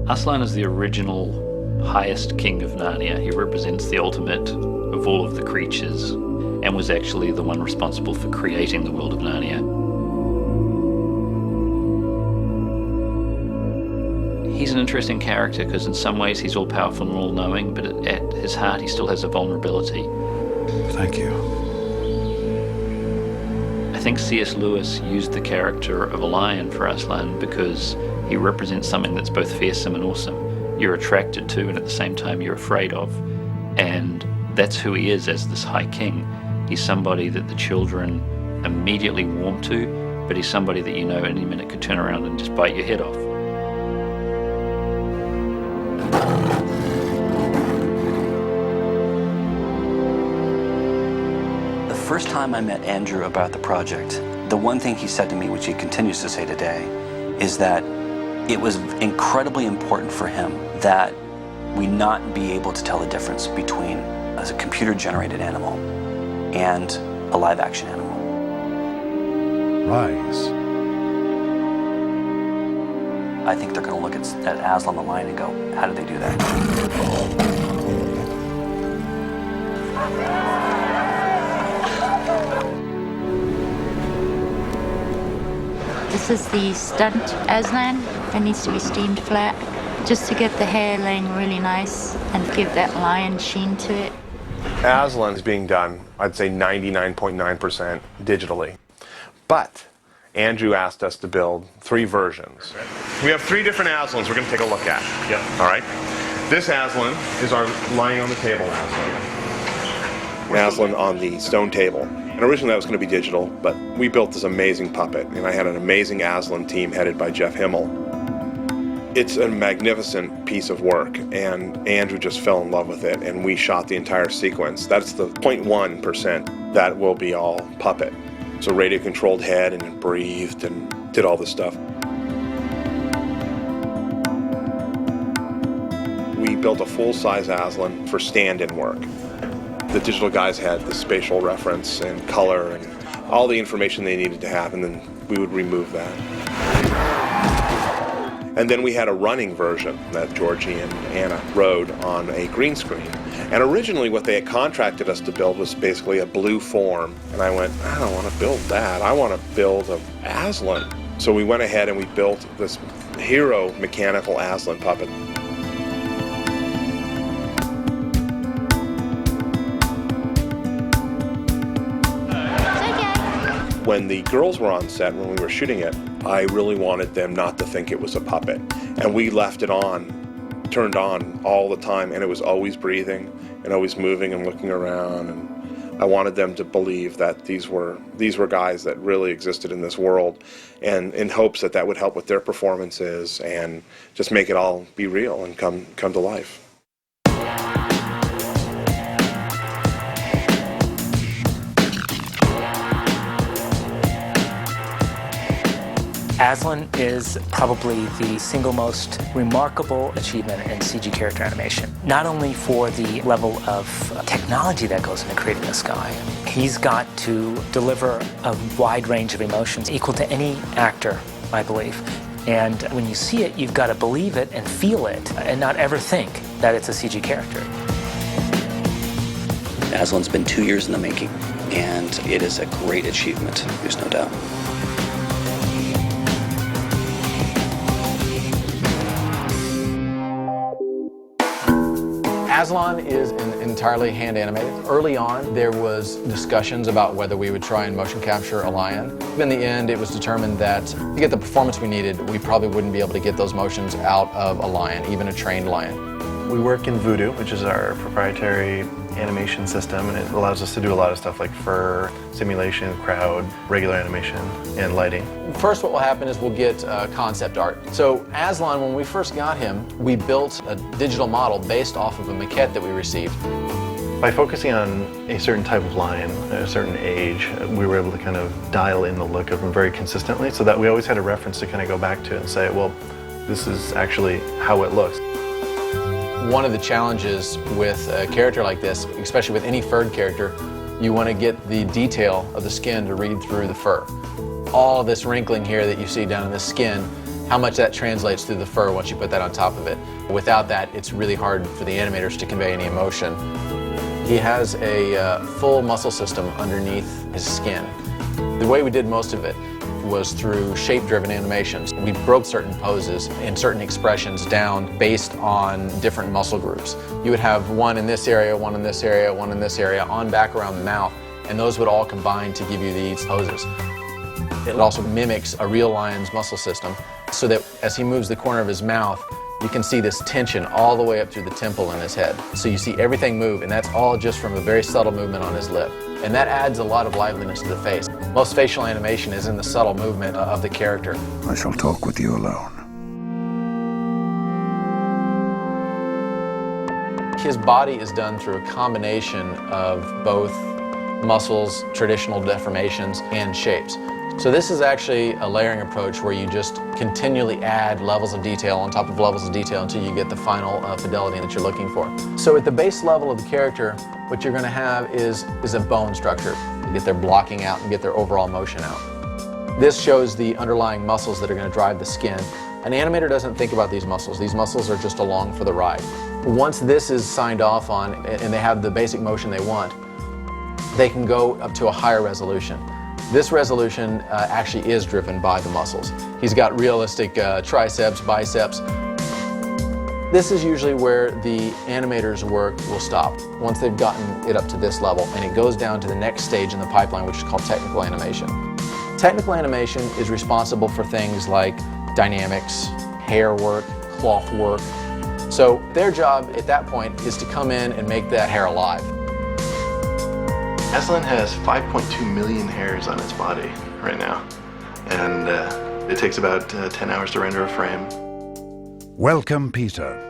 Aslan is the original highest king of Narnia. He represents the ultimate of all of the creatures and was actually the one responsible for creating the world of Narnia. He's an interesting character because in some ways he's all-powerful and all-knowing, but at his heart he still has a vulnerability. Thank you. I think C.S. Lewis used the character of a lion for Aslan because he represents something that's both fearsome and awesome. You're attracted to and at the same time you're afraid of. And that's who he is as this high king. He's somebody that the children immediately warm to, but he's somebody that you know any minute could turn around and just bite your head off. The first time I met Andrew about the project, the one thing he said to me, which he continues to say today, is that it was incredibly important for him that we not be able to tell the difference between a computer-generated animal and a live-action animal. Rise. I think they're going to look at Aslan the lion and go, how did they do that? This is the stunt Aslan. It needs to be steamed flat just to get the hair laying really nice and give that lion sheen to it. Aslan is being done, I'd say 99.9% digitally. But Andrew asked us to build 3 versions. We have 3 different Aslans we're going to take a look at. Yep. All right. This Aslan is our lying on the table Aslan. Aslan on the stone table. And originally that was going to be digital, but we built this amazing puppet, and I had an amazing Aslan team headed by Jeff Himmel. It's a magnificent piece of work, and Andrew just fell in love with it, and we shot the entire sequence. That's the 0.1% that will be all puppet. So radio-controlled head, and it breathed and did all this stuff. We built a full-size Aslan for stand-in work. The digital guys had the spatial reference and color and all the information they needed to have, and then we would remove that. And then we had a running version that Georgie and Anna rode on a green screen. And originally what they had contracted us to build was basically a blue form. And I went, I don't want to build that. I want to build an Aslan. So we went ahead and we built this hero mechanical Aslan puppet. When the girls were on set, when we were shooting it, I really wanted them not to think it was a puppet. And we left it on, turned on all the time, and it was always breathing and always moving and looking around. And I wanted them to believe that these were guys that really existed in this world, and in hopes that that would help with their performances and just make it all be real and come to life. Aslan is probably the single most remarkable achievement in CG character animation. Not only for the level of technology that goes into creating this guy, he's got to deliver a wide range of emotions equal to any actor, I believe. And when you see it, you've got to believe it and feel it and not ever think that it's a CG character. Aslan's been 2 years in the making, and it is a great achievement, there's no doubt. Aslan is entirely hand animated. Early on, there was discussions about whether we would try and motion capture a lion. In the end, it was determined that to get the performance we needed, we probably wouldn't be able to get those motions out of a lion, even a trained lion. We work in Voodoo, which is our proprietary animation system, and it allows us to do a lot of stuff like fur, simulation, crowd, regular animation, and lighting. First, what will happen is we'll get concept art. So Aslan, when we first got him, we built a digital model based off of a maquette that we received. By focusing on a certain type of lion at a certain age, we were able to kind of dial in the look of him very consistently, so that we always had a reference to kind of go back to and say, well, this is actually how it looks. One of the challenges with a character like this, especially with any furred character, you want to get the detail of the skin to read through the fur. All this wrinkling here that you see down in the skin how much that translates through the fur once you put that on top of it. Without that, it's really hard for the animators to convey any emotion. He has a full muscle system underneath his skin. The way we did most of it was through shape-driven animations. We broke certain poses and certain expressions down based on different muscle groups. You would have one in this area, one in this area, one in this area, on back around the mouth, and those would all combine to give you these poses. It also mimics a real lion's muscle system, so that as he moves the corner of his mouth, you can see this tension all the way up through the temple in his head. So you see everything move, and that's all just from a very subtle movement on his lip. And that adds a lot of liveliness to the face. Most facial animation is in the subtle movement of the character. I shall talk with you alone. His body is done through a combination of both muscles, traditional deformations, and shapes. So this is actually a layering approach where you just continually add levels of detail on top of levels of detail until you get the final fidelity that you're looking for. So at the base level of the character, what you're going to have is a bone structure to get their blocking out and get their overall motion out. This shows the underlying muscles that are going to drive the skin. An animator doesn't think about these muscles. These muscles are just along for the ride. Once this is signed off on and they have the basic motion they want, they can go up to a higher resolution. This resolution actually is driven by the muscles. He's got realistic triceps, biceps. This is usually where the animator's work will stop, once they've gotten it up to this level, and it goes down to the next stage in the pipeline, which is called technical animation. Technical animation is responsible for things like dynamics, hair work, cloth work. So their job at that point is to come in and make that hair alive. Aslan has 5.2 million hairs on its body right now, and it takes about 10 hours to render a frame. Welcome, Peter.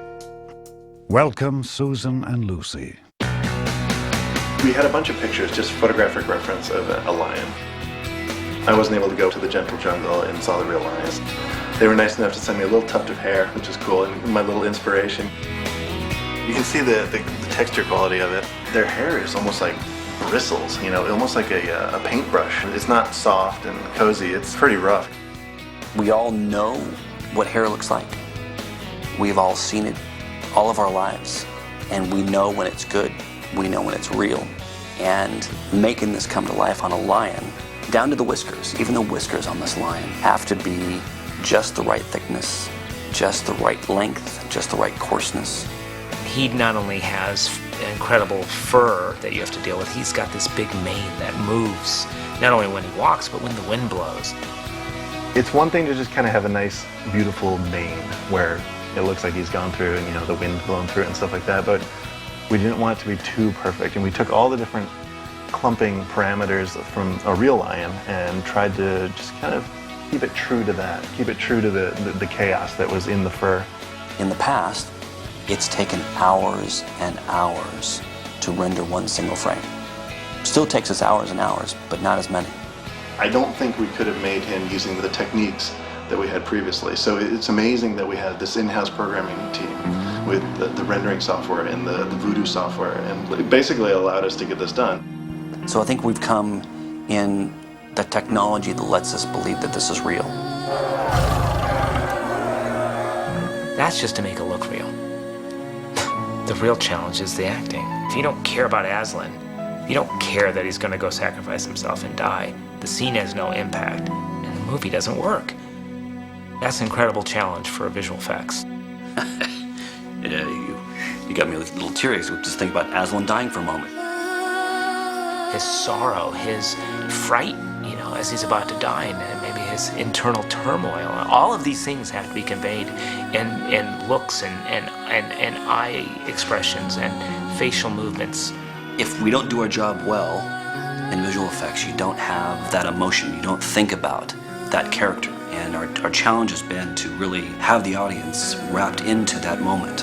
Welcome, Susan and Lucy. We had a bunch of pictures, just photographic reference of a lion. I wasn't able to go to the gentle jungle and saw the real lions. They were nice enough to send me a little tuft of hair, which is cool, and my little inspiration. You can see the texture quality of it. Their hair is almost like bristles, you know, almost like a paintbrush. It's not soft and cozy, it's pretty rough. We all know what hair looks like. We've all seen it all of our lives, and we know when it's good, we know when it's real. And making this come to life on a lion, down to the whiskers, even the whiskers on this lion have to be just the right thickness, just the right length, just the right coarseness. He not only has incredible fur that you have to deal with, he's got this big mane that moves, not only when he walks, but when the wind blows. It's one thing to just kind of have a nice, beautiful mane where it looks like he's gone through and, you know, the wind blowing through it and stuff like that, but we didn't want it to be too perfect, and we took all the different clumping parameters from a real lion and tried to just kind of keep it true to that, keep it true to the chaos that was in the fur. In the past, it's taken hours and hours to render one single frame. Still takes us hours and hours, but not as many. I don't think we could have made him using the techniques that we had previously. So it's amazing that we had this in-house programming team with the rendering software and the Voodoo software, and it basically allowed us to get this done. So I think we've come in the technology that lets us believe that this is real. That's just to make it look real. The real challenge is the acting. If you don't care about Aslan, if you don't care that he's going to go sacrifice himself and die, the scene has no impact, and the movie doesn't work. That's an incredible challenge for visual effects. Yeah, you got me a little teary. Just think about Aslan dying for a moment. His sorrow, his fright, you know, as he's about to die, and maybe his internal turmoil. All of these things have to be conveyed in looks and eye expressions and facial movements. If we don't do our job well in visual effects, you don't have that emotion, you don't think about that character. And our challenge has been to really have the audience wrapped into that moment.